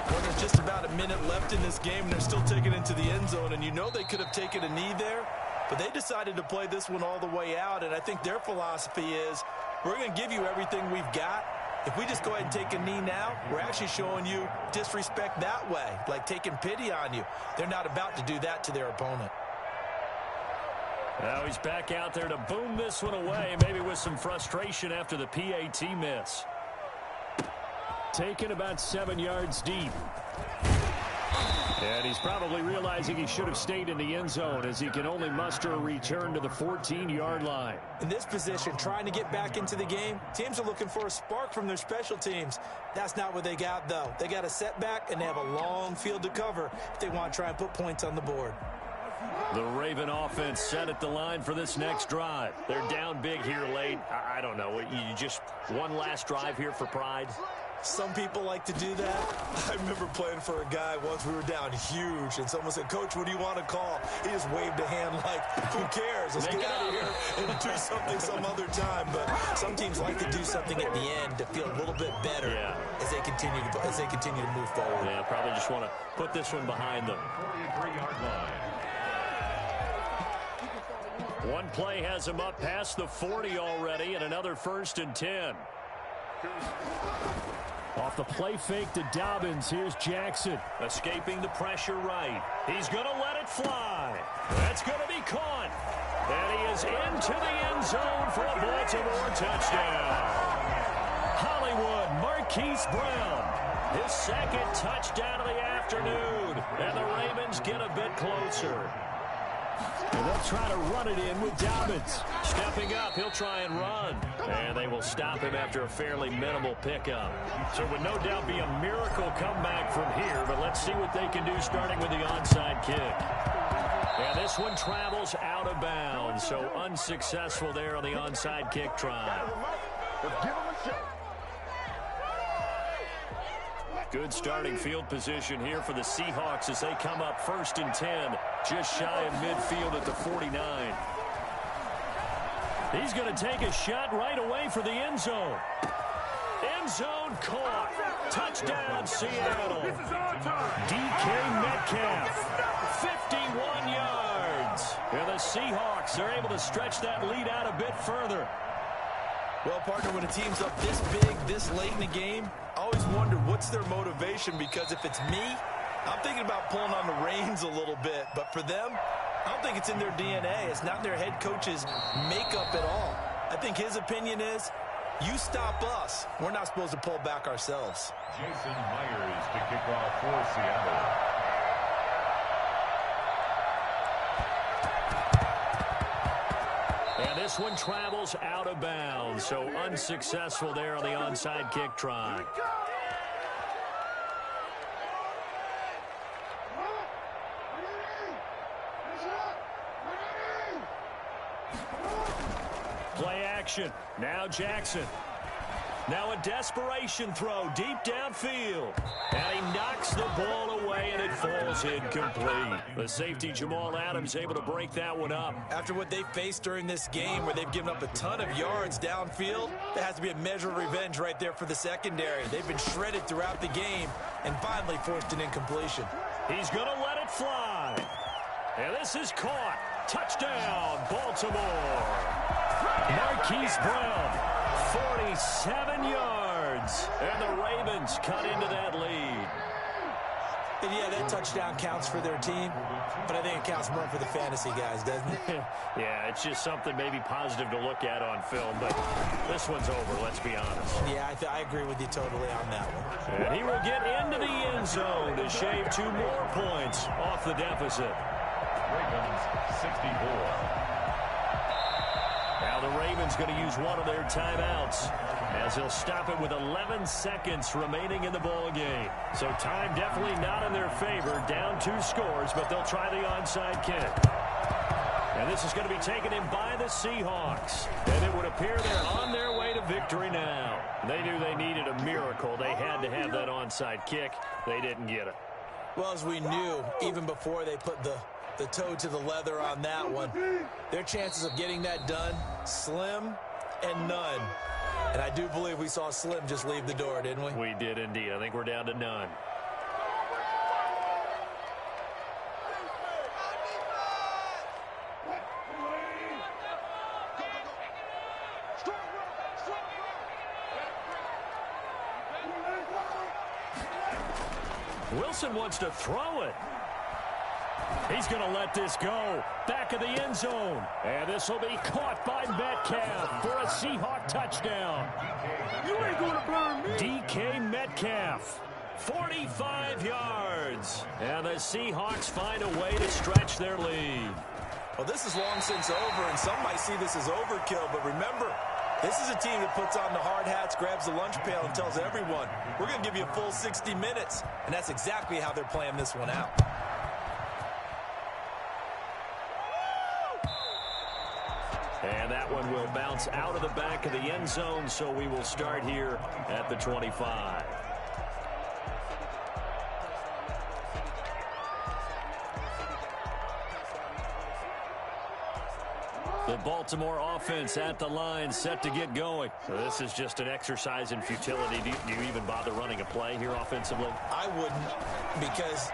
Well, there's just about a minute left in this game, and they're still taking it into the end zone. And you know they could have taken a knee there, but they decided to play this one all the way out. And I think their philosophy is, we're going to give you everything we've got. If we just go ahead and take a knee now, we're actually showing you disrespect that way, like taking pity on you. They're not about to do that to their opponent. Now he's back out there to boom this one away, maybe with some frustration after the PAT miss. Taken about 7 yards deep. And he's probably realizing he should have stayed in the end zone as he can only muster a return to the 14-yard line. In this position, trying to get back into the game, teams are looking for a spark from their special teams. That's not what they got, though. They got a setback, and they have a long field to cover if they want to try and put points on the board. The Raven offense set at the line for this next drive. They're down big here late. I don't know. You just one last drive here for pride? Some people like to do that. I remember playing for a guy once. We were down huge, and someone said, "Coach, what do you want to call?" He just waved a hand like, "Who cares? Let's get out of here and do something some other time." But some teams like to do something at the end to feel a little bit better as they continue to move forward. Yeah, probably just want to put this one behind them. 43-yard line. One play has him up past the 40 already, and another 1st and 10. Off the play fake to Dobbins, here's Jackson. Escaping the pressure right. He's going to let it fly. That's going to be caught. And he is into the end zone for a Baltimore touchdown. Hollywood Marquise Brown, his 2nd touchdown of the afternoon. And the Ravens get a bit closer. And they'll try to run it in with Dobbins. Stepping up, he'll try and run. And they will stop him after a fairly minimal pickup. So it would no doubt be a miracle comeback from here, but let's see what they can do starting with the onside kick. And this one travels out of bounds, so unsuccessful there on the onside kick try. Let's give him a shot. Good starting field position here for the Seahawks as they come up 1st and 10, just shy of midfield at the 49. He's going to take a shot right away for the end zone. End zone caught. Touchdown, Seattle. DK Metcalf, 51 yards. And the Seahawks are able to stretch that lead out a bit further. Well, partner, when a team's up this big, this late in the game, I always wonder what's their motivation, because if it's me, I'm thinking about pulling on the reins a little bit. But for them, I don't think it's in their DNA. It's not in their head coach's makeup at all. I think his opinion is, you stop us, we're not supposed to pull back ourselves. Jason Myers to kick off for Seattle. And this one travels out of bounds, so unsuccessful there on the onside kick try. Play action. Now Jackson. Now a desperation throw deep downfield. And he knocks the ball away, and it falls incomplete. The safety, Jamal Adams, able to break that one up. After what they faced during this game, where they've given up a ton of yards downfield, there has to be a measure of revenge right there for the secondary. They've been shredded throughout the game and finally forced an incompletion. He's going to let it fly. And this is caught. Touchdown, Baltimore. Marquise Brown. 47 yards, and the Ravens cut into that lead. And yeah, that touchdown counts for their team, but I think it counts more for the fantasy guys, doesn't it? Yeah, it's just something maybe positive to look at on film, but this one's over, let's be honest. Yeah, I agree with you totally on that one. And he will get into the end zone to shave 2 more points off the deficit. Ravens 64. Now the Ravens going to use one of their timeouts as he'll stop it with 11 seconds remaining in the ball game. So time definitely not in their favor. Down 2 scores, but they'll try the onside kick. And this is going to be taken in by the Seahawks. And it would appear they're on their way to victory now. They knew they needed a miracle. They had to have that onside kick. They didn't get it. Well, as we knew, even before they put the the toe to the leather on that one. Their chances of getting that done, slim and none. And I do believe we saw Slim just leave the door, didn't we? We did indeed. I think we're down to none. Wilson wants to throw it. He's going to let this go. Back of the end zone. And this will be caught by Metcalf for a Seahawk touchdown. You ain't gonna burn me. DK Metcalf, 45 yards. And the Seahawks find a way to stretch their lead. Well, this is long since over, and some might see this as overkill. But remember, this is a team that puts on the hard hats, grabs the lunch pail, and tells everyone, we're going to give you a full 60 minutes. And that's exactly how they're playing this one out. And that one will bounce out of the back of the end zone, so we will start here at the 25. The Baltimore offense at the line, set to get going. So this is just an exercise in futility. Do you even bother running a play here offensively? I wouldn't, because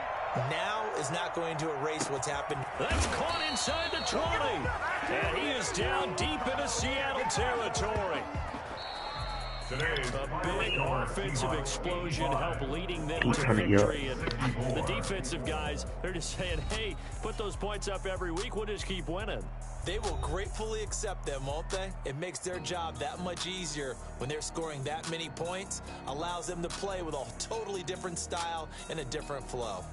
now is not going to erase what's happened. That's caught inside the 20. And he is down deep into Seattle territory. A big offensive explosion helped leading them to victory. And the defensive guys, they're just saying, hey, put those points up every week. We'll just keep winning. They will gratefully accept them, won't they? It makes their job that much easier when they're scoring that many points. Allows them to play with a totally different style and a different flow.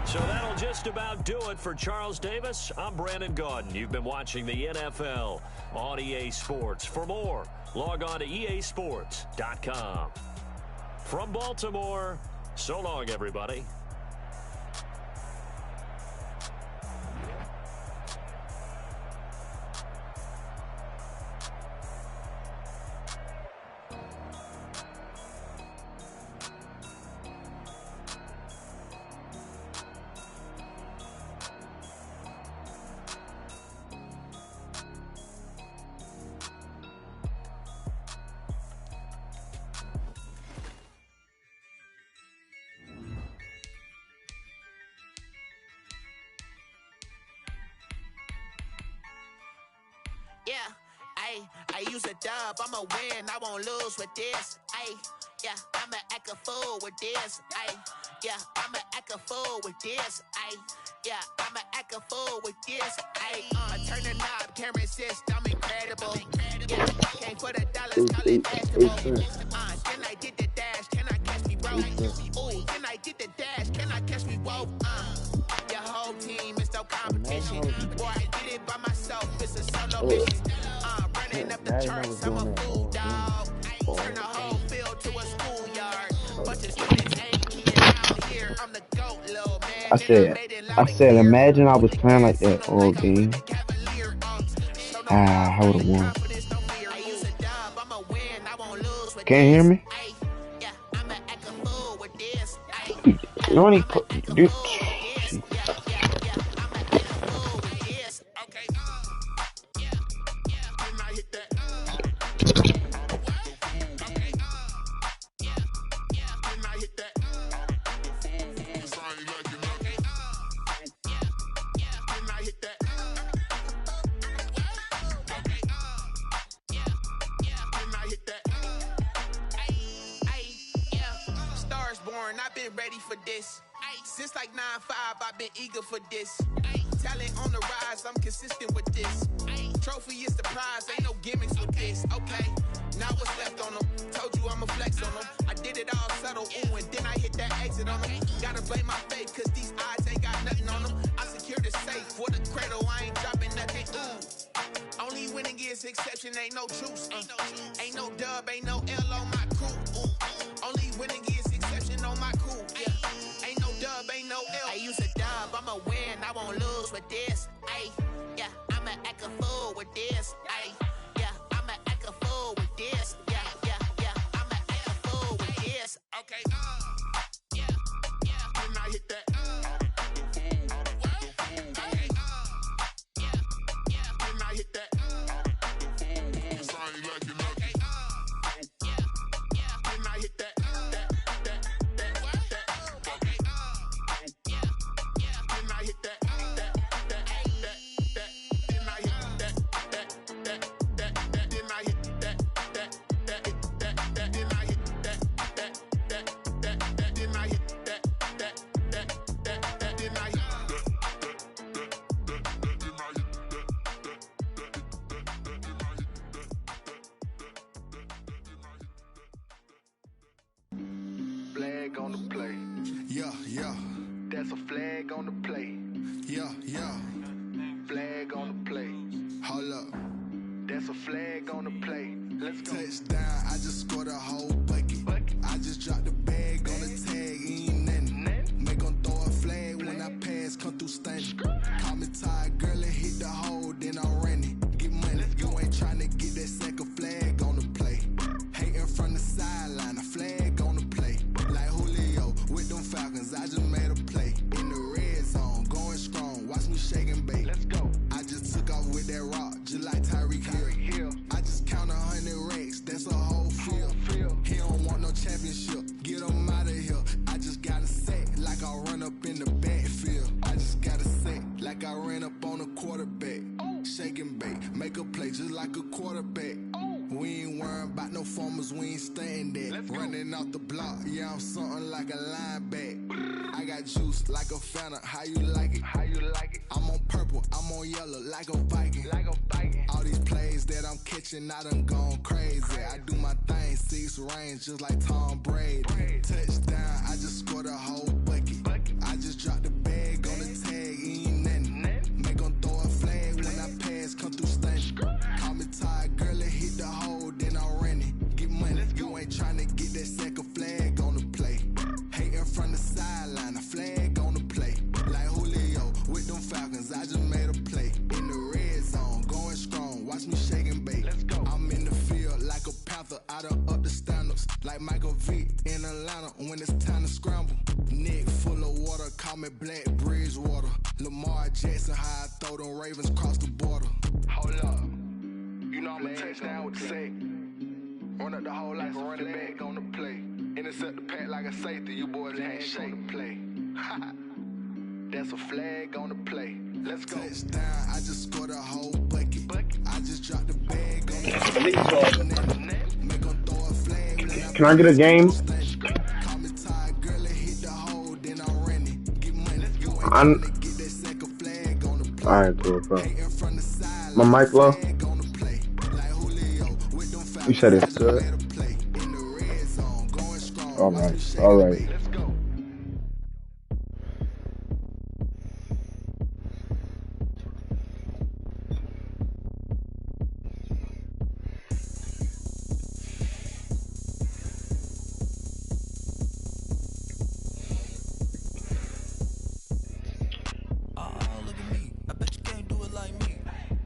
So that'll just about do it for Charles Davis. I'm Brandon Gaudin. You've been watching the NFL on EA Sports. For more, log on to easports.com. From Baltimore, so long, everybody. Yeah, I use a dub, I'ma win, I won't lose with this. Yeah, I'ma act a fool with this. Yeah, I'ma act a fool with this. Yeah, I'ma act a fool with this. I turn the knob, can't resist, I'm incredible. Yeah, came for the dollars, call it basketball. Then I did the dash, can I catch me, bro? Ooh, then I did the dash, can I catch me, whoa? Your whole team is no competition. Boy, I did it by myself, it's a solo mission. Running up the charts, I'm a fool, dog. Turn the whole field to a schoolyard. Bunch of students ain't kidding out here. I'm the GOAT, little man. I said, imagine I was playing like that all game. I would have won. Can't hear me? You only put, dude. I've been ready for this. Since like 9-5, I've been eager for this. Talent on the rise, I'm consistent with this. Trophy is the prize, ain't no gimmicks with this. Okay, now what's left on them? Told you I'ma flex on them. I did it all subtle, ooh, and then I hit that exit on them. Gotta blame my faith, cause these eyes ain't got nothing on them. I secured the safe for the cradle, I ain't dropping nothing, ooh. Only winning is exception, ain't no truce. Ain't no dub, ain't no L on my crew, ooh. on the play. Yeah, yeah. That's a flag on the play. Yeah, yeah. Flag on the play. Hold up. That's a flag on the play. Let's go. Touchdown, I just scored a whole bucket. I just dropped the bag on the tag, ain't nothing. Make 'em throw a flag when I pass, come through stunning. Call me tired, girl, and hit the hole, then I'm running. Get money, you ain't tryna get that second flag on the play. Hating from the sideline, a flag on the play. Like Julio with them Falcons, I just made a play. In the red zone, going strong, watch me shake and bake. Let's go. I just took off with that rock, just like Tyreek Hill. I just count 100 racks, that's a whole field. He don't want no championship, get him out of here. I just got a set, like I run up in the backfield. I just got a set, like I ran up on a quarterback. Shake and bake, make a play just like a quarterback. We ain't worrying about no formers, we ain't staying there. Running off the block, yeah, I'm something like a lineback. I got juice like a Fanta, how you like it? How you like it? I'm on purple, I'm on yellow, like a Viking. Like a Viking. All these plays that I'm catching, I done gone crazy. I do my thing, 6 range, just like Tom Brady. Touchdown, I just scored a whole bucket. I just dropped the bag on the tag, ain't nothing. Make 'em throw a flag when I pass, come through stunning. Call me tired, girl, and hit the hole, then I'm running. Get money, you ain't tryna get that second flag on the play. Hating from the sideline, a flag on the play. Like Julio with them Falcons, I just made a play. In the red zone, going strong, watch me shake and bake. Let's go. I'm in the field like a Panther, I done up the standards. Like Michael Vick in Atlanta when it's time to scramble. Neck full of water, call me Black Bridgewater. Lamar Jackson, how I throw them Ravens cross the border. Hold up. You know I'm a touchdown with the sack. Run up the hole like a running back on the play. Intercept the pack like a safety, you boys ain't shake the play. That's a flag on the play. Let's go. Touchdown, I just scored a whole bucket. I just dropped the bag on the make 'em throw a flag. Can I get a game? Call me tired, girl, and hit the hole, then I'm running. Get money, you ain't I'm tryna get that second flag on the play. alright, cool, bro. Hating from the side, My mic low? flag on the play. Like Julio with them You said it's good. Alright. Let's go. Look at me. I bet you can't do it like me.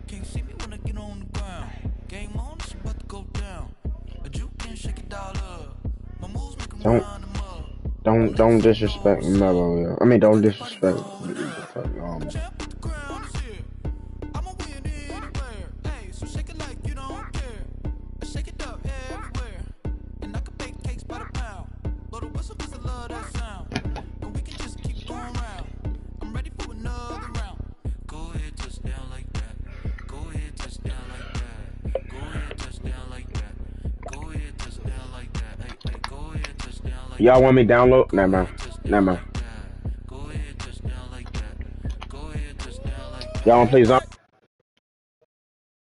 Can't see me when I get on the ground. Game on, it's about to go down. But you can shake it all up. My moves make 'em run them up. Don't disrespect Melo, yeah. I mean, don't disrespect Champ with the crown is here. I'ma win anywhere. Hey, so shake it like you don't care. I shake it up everywhere. And I can bake cakes by the pound. Blow the whistle 'cause I love that sound. And we can just keep going round. I'm ready for another round. Go ahead, touch down like that. Go ahead, touch down like that. Go ahead, touch down like that. Go ahead, touch down like that. Hey, hey, go ahead, touch down like that. Y'all want me to download? Never mind. Go ahead, touch down like that. Go ahead, touch down like that. Y'all want to play Zombie?